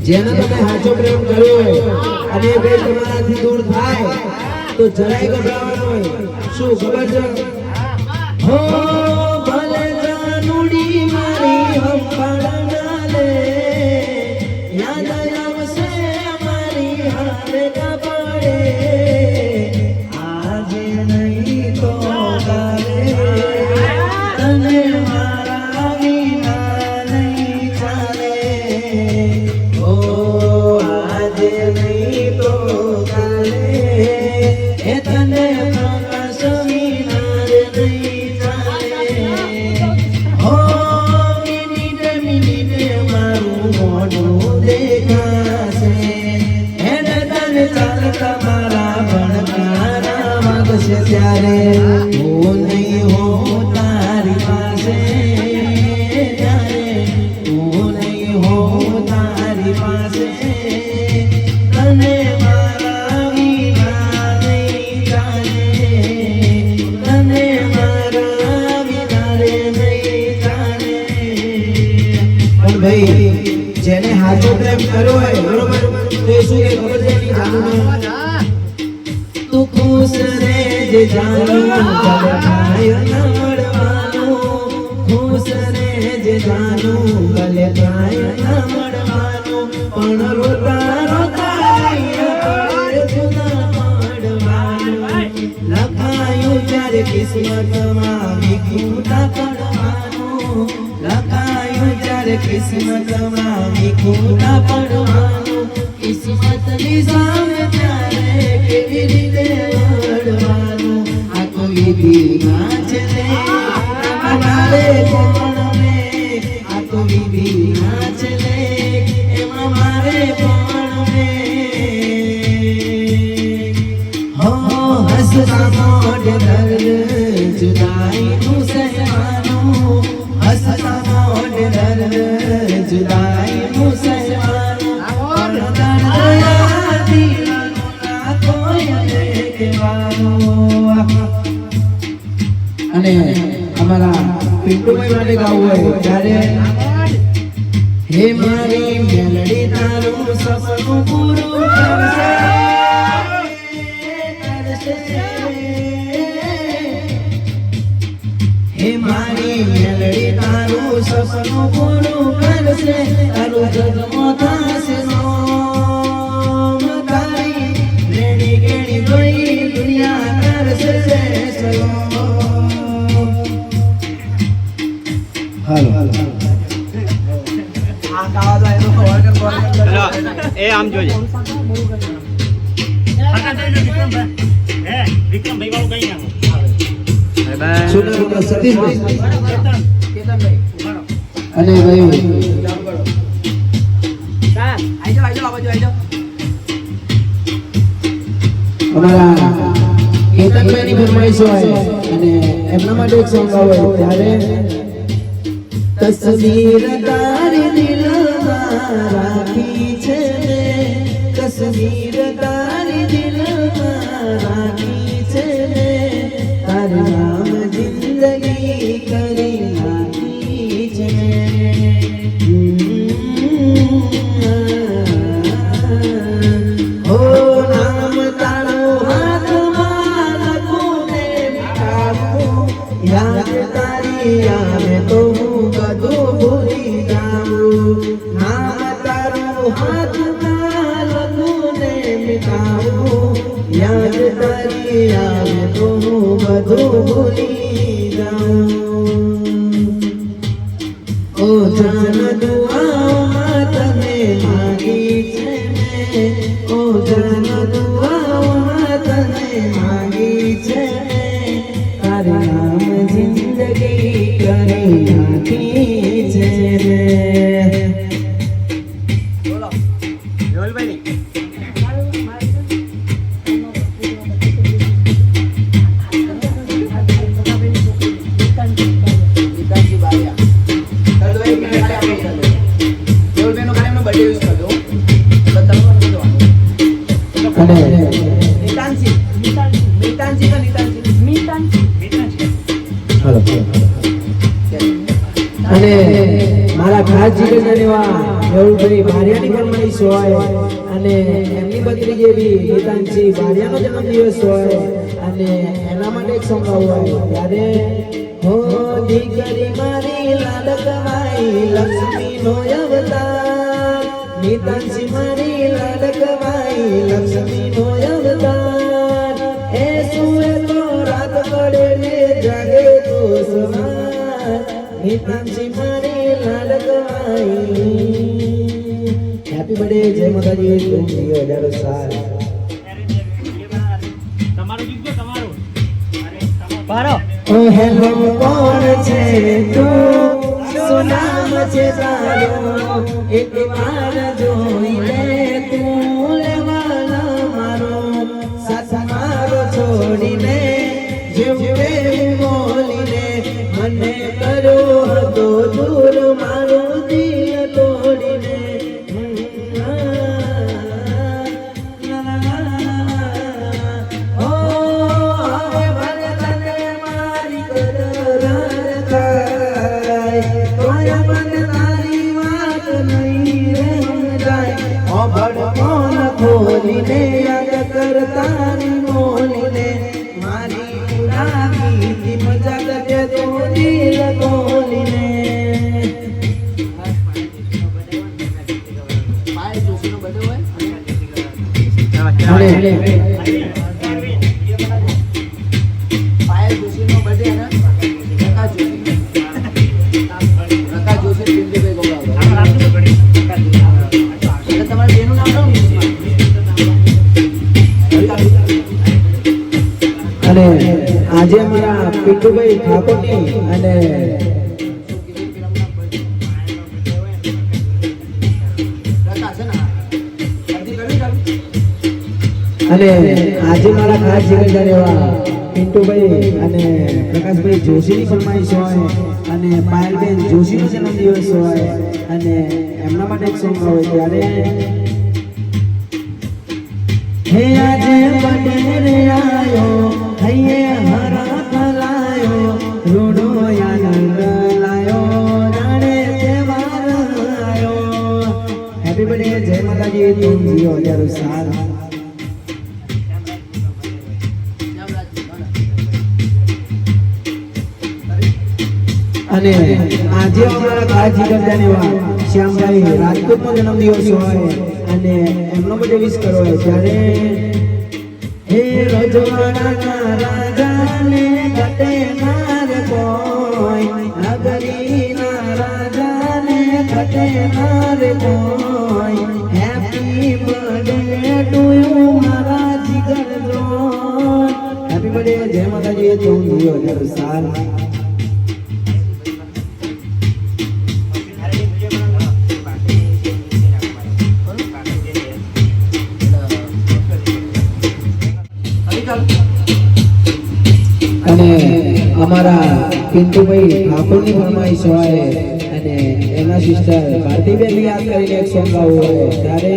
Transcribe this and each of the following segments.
જેને તમે સાચો પ્રેમ કર્યો હોય અને એ બે તમારાથી દૂર થાય તો જરાય ગભરાવાનો હોય શું ખબર છે હો ભલે જાનુડી મારી હંપાડા લે યાદ આવશે મારી હારે ના પડે આજે નહીં તો કાલે તને મારા વિના નહીં ચાલે ત્યારે હું નહીં હો તારી પાસે ત્યારે હું નહીં હો તારી પાસે તને મારા વિના નહીં ચાલે તને મારા વિના નહીં ચાલે પણ ભાઈ જેને હાથો પ્રેમ કર્યો હોય બરોબર તો એ શું કે ખબર છે એની જાણવું તું ખુશ રે જાનું કલે કાય ન મળવાનું ખુશ રે જે જાનું કલે કાય ન મળવાનું પણ રોતા રોતા જુદા પડવાનું લખાયું ત્યારે કિસ્મતમાં વિખૂટા પડવાનું લખાયું ત્યારે કિસ્મતમાં વિખૂટા પડવાનું કિસ્મતની સામે ત્યારે કેવી રીતે લડવાનું વિધિમાં ચલે અમારે કોણ મે આ તો વિધિમાં ચલે એમાં મારે કોણ મે હો હસતા મોઢ દર્દ જુદાઈ નું સહેવાનું હસતા મોઢ દર્દ જુદાઈ નું સહેવાનું અને અમારા પિન્ટુભાઈ માટે ગાવું હોય ત્યારે હે મારી મેલડી તારું સપનું પૂરું કરશે હે મારી મેલડી તારું સપનું પૂરું કરશે તારું જન્મ થશે તારી રેડી કેડી કોઈ દુનિયા કરશે સલો એ આમ જોઈએ સતીશભાઈ અને ભાઈ અમારા કેતનભાઈની ફરમાઈશ હોય અને એમના માટે એક સોંગ આવે ત્યારે તસવીર તારી દિલમાં રાખી છે તસવીર તારી દિલમાં રાખી છે તારું નામ જિંદગી કરી નાખી છે ઓ નામ તારું હાથમાં લખું ને મીઠાવું યાદ તારી આવે તો બધું ભૂલી જાઉં નામ તારું હાથમાં લખું ને મીઠાવું યાદ તારી આવે તો બધું ભૂલી જાઉં ઓ જાન દુઆમાં તને માગી છે મેં ઓ જાન દુઆમાં તને માગી છે તારું નામ જિંદગી કરી નાખી છે બોલો જોલભાઈ અને મારા ખાસ જીગરના એવા મેહુલભાઈ બારિયાની ફરમાઈશ હોય અને એમની બત્રી જેવી ગીતાંશી બારિયાનો જન્મદિવસ હોય અને એના માટે એક સોંગ હોય ત્યારે હો દીકરી મારી લાડકવાઈ લક્ષ્મીનો અવતાર ગીતાંશી મારી લાડકવાઈ લક્ષ્મીનો અવતાર એ સુએ તો રાત પડે ને જાગે તો સવાર ગીતાંશી મારી લાડકવાઈ હેપી બર્થડે જય માતાજી તું જીવો 1000 સાલ તમારું ગીત ગયો તમારું પારો ઓ હેલો કોણ છે તું શું નામ છે તારો એક વાર જોઈ લે તું લેવાના મારો સાથ મારો છોડીને જીવે બોલીને મને કરો હતો દૂર મારો દિલ તોડીને ખોલીને યાદ કરતાની મોલીને મારી ઉડાવી મજા કરે તો દિલ ખોલીને પાય જોશીનો બર્થડે હોય પાય જોશીનો બર્થડે ને રકા જોશી પિંડીભાઈ ગોળાવ એટલે તમારે બેનું નામ શું અને આજે અમારા પીટુભાઈ ઠાકોરની અને આજે મારા ખાસ જીગરદાર એવા પિન્ટુભાઈ અને પ્રકાશભાઈ જોશીની ફરમાઈશ હોય અને પાયલબેન જોશીનો જન્મદિવસ હોય અને એમના માટે એક સોંગ હોય ત્યારે હે આજે બર્થડે આયો હૈયે હરા થલાયો રૂડો આનંદ લાયો રાણે તહેવાર આયો હેપી બર્થડે જય માતાજી તું જીવો 1000 સાલ અને આજે અમારા ખાસ જીગરદાર એવા શ્યામભાઈ રાજકોટનો જન્મદિવસ હોય અને એમનો બર્થડે વિશ કરવો હોય ત્યારે હે રજવાડાના રાજાને ઘટે નાર કોઈ નગરીના રાજાને ઘટે નાર કોઈ હેપી બર્થડે ટુ યુ મારા જીગરદોન હેપી બર્થડે જય માતાજી તું જીવો 1000 સાલ અને અમારા પિન્ટુભાઈ ઠાકોરની ફરમાઈશ હોય અને એના સિસ્ટર ભારતીબેન યાદ કરીને એક સોંગ ગાવું હોય ત્યારે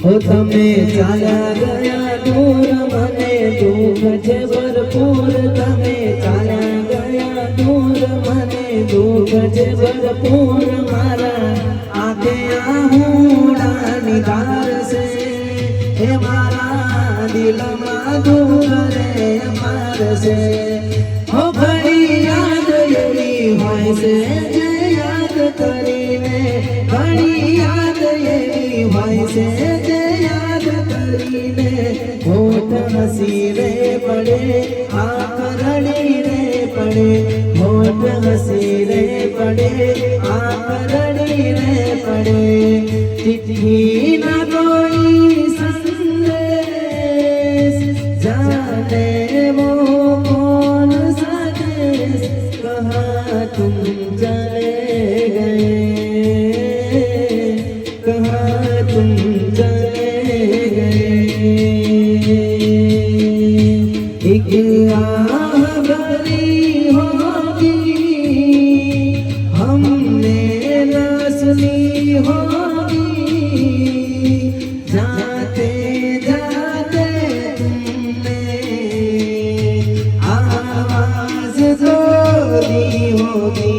હો તમે ચાલ્યા ગયા દૂર મને દુઃખ છે ભરપૂર તમે ચાલ્યા ગયા દૂર મને દુઃખ છે ભરપૂર મારા આંખે આહુડાની ધાર છે હે મારા દિલમાં દૂર રે મારશે હો ઘણી યાદ એવી હોય છે જે યાદ કરીને ઘણી યાદ એવી હોય છે જે યાદ કરીને હોઠ હસી રે પડે આંખ રડી રે પડે હોઠ હસી રે પડે આંખ રડી રે પડે ચિઠ્ઠી ના કોઈ સંદેશ जाने वो कौन सा देश कहाँ तुम चले गए कहाँ तुम चले गए एक आह भरी होगी हमने न सुनी होगी जाते जाते तुमने आवाज तो दी होगी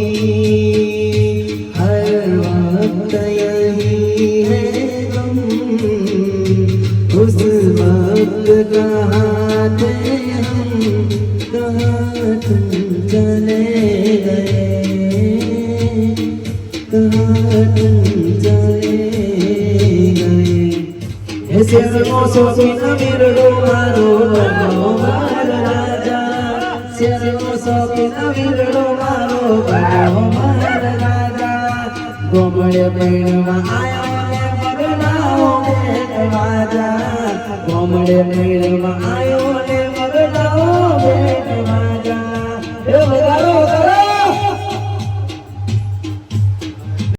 कहाँ थे हम कहाँ तुम चले गए कहाँ तुम चले गए ऐसे रंगों से न मिलो मारो बनो मार राजा शर्मों से न मिलो मारो बनो मार राजा गोमड़े पेड़वा आयो ने मगनाओ बेट राजा गोमड़े पेड़वा आयो ने मगनाओ बेट राजा